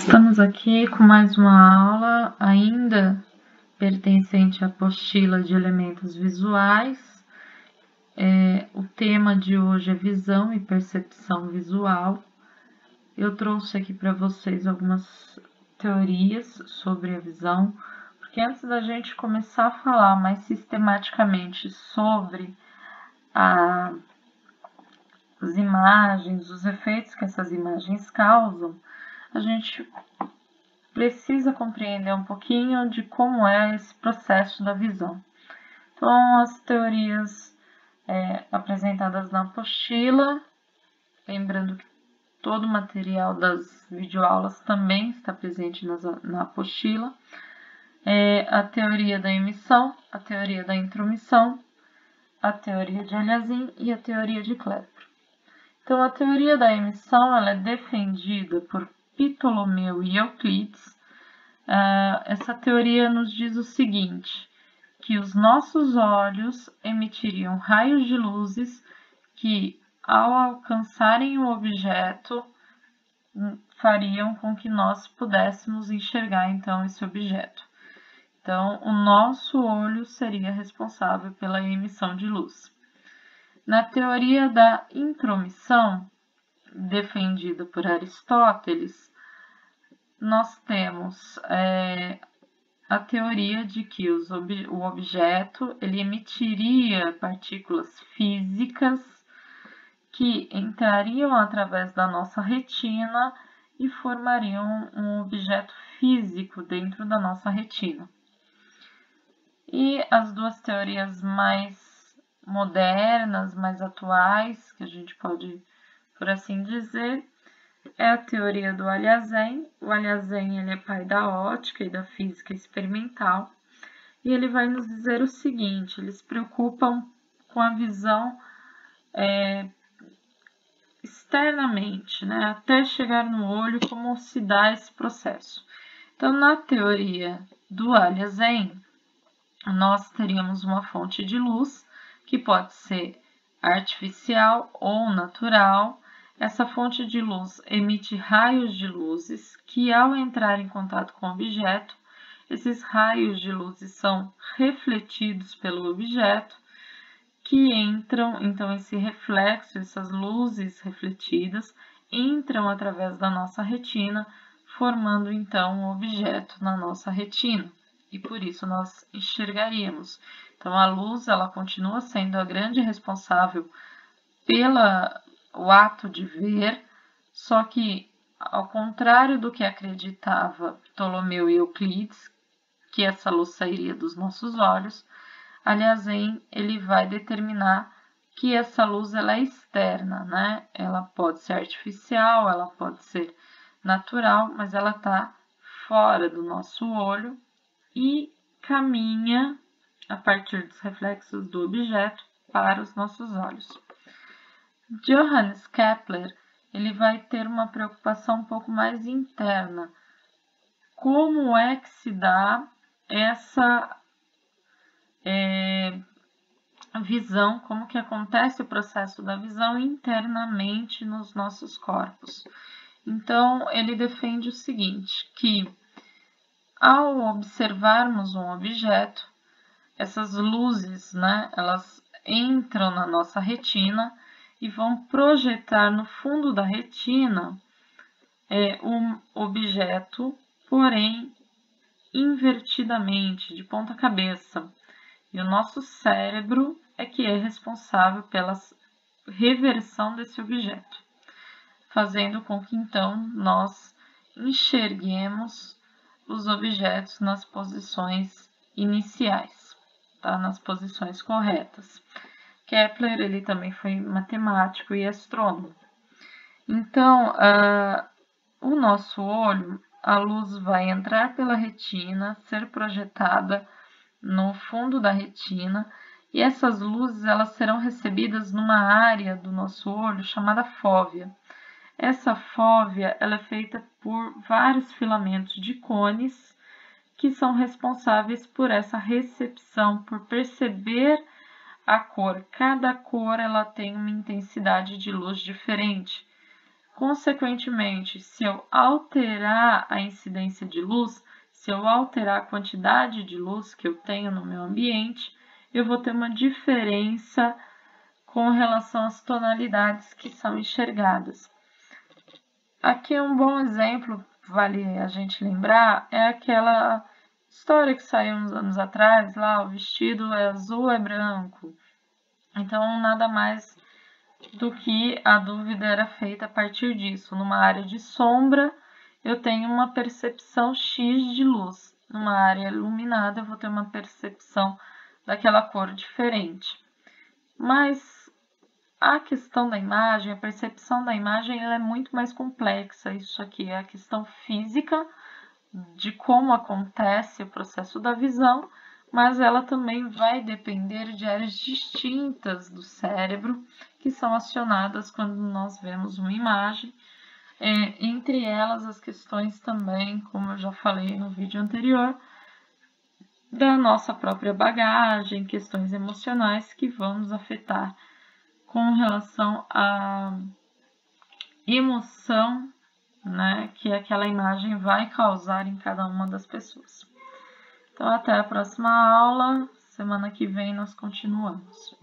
Estamos aqui com mais uma aula, ainda pertencente à apostila de elementos visuais. O tema de hoje é visão e percepção visual. Eu trouxe aqui para vocês algumas teorias sobre a visão, porque antes da gente começar a falar mais sistematicamente sobre as imagens, os efeitos que essas imagens causam, a gente precisa compreender um pouquinho de como é esse processo da visão. Então, as teorias apresentadas na apostila, lembrando que todo o material das videoaulas também está presente na apostila, a teoria da emissão, a teoria da intromissão, a teoria de Aliassime e a teoria de Kepler. Então, a teoria da emissão ela é defendida por Ptolomeu e Euclides. Essa teoria nos diz o seguinte, que os nossos olhos emitiriam raios de luzes que, ao alcançarem o objeto, fariam com que nós pudéssemos enxergar, então, esse objeto. Então, o nosso olho seria responsável pela emissão de luz. Na teoria da intromissão, defendida por Aristóteles, nós temos a teoria de que o objeto ele emitiria partículas físicas que entrariam através da nossa retina e formariam um objeto físico dentro da nossa retina. E as duas teorias mais modernas, mais atuais, que a gente pode, por assim dizer, é a teoria do Aliassime. O Aliassime ele é pai da ótica e da física experimental. E ele vai nos dizer o seguinte, eles se preocupam com a visão externamente, né, até chegar no olho, como se dá esse processo. Então, na teoria do Aliassime, nós teríamos uma fonte de luz, que pode ser artificial ou natural. Essa fonte de luz emite raios de luzes que, ao entrar em contato com o objeto, esses raios de luzes são refletidos pelo objeto, que entram, então esse reflexo, essas luzes refletidas, entram através da nossa retina, formando então um objeto na nossa retina. E por isso nós enxergaríamos. Então, a luz ela continua sendo a grande responsável pelo ato de ver, só que, ao contrário do que acreditava Ptolomeu e Euclides, que essa luz sairia dos nossos olhos, Aliassime ele vai determinar que essa luz ela é externa, né? Ela pode ser artificial, ela pode ser natural, mas ela está fora do nosso olho e caminha a partir dos reflexos do objeto para os nossos olhos. Johannes Kepler ele vai ter uma preocupação um pouco mais interna. Como é que se dá essa visão, como que acontece o processo da visão internamente nos nossos corpos? Então, ele defende o seguinte, que ao observarmos um objeto, essas luzes, né, elas entram na nossa retina e vão projetar no fundo da retina um objeto, porém invertidamente, de ponta cabeça. E o nosso cérebro é que é responsável pela reversão desse objeto, fazendo com que então nós enxerguemos os objetos nas posições iniciais, tá? Nas posições corretas. Kepler ele também foi matemático e astrônomo. Então, o nosso olho, a luz vai entrar pela retina, ser projetada no fundo da retina, e essas luzes elas serão recebidas numa área do nosso olho chamada fóvea. Essa fóvea ela é feita por vários filamentos de cones que são responsáveis por essa recepção, por perceber a cor. Cada cor ela tem uma intensidade de luz diferente. Consequentemente, se eu alterar a incidência de luz, se eu alterar a quantidade de luz que eu tenho no meu ambiente, eu vou ter uma diferença com relação às tonalidades que são enxergadas. Aqui um bom exemplo, vale a gente lembrar, é aquela história que saiu uns anos atrás, lá o vestido é azul, é branco. Então, nada mais do que a dúvida era feita a partir disso. Numa área de sombra, eu tenho uma percepção X de luz. Numa área iluminada, eu vou ter uma percepção daquela cor diferente. Mas a questão da imagem, a percepção da imagem, ela é muito mais complexa. Isso aqui é a questão física de como acontece o processo da visão, mas ela também vai depender de áreas distintas do cérebro que são acionadas quando nós vemos uma imagem. Entre elas, as questões também, como eu já falei no vídeo anterior, da nossa própria bagagem, questões emocionais que vão nos afetar com relação à emoção, né, que aquela imagem vai causar em cada uma das pessoas. Então, até a próxima aula. Semana que vem nós continuamos.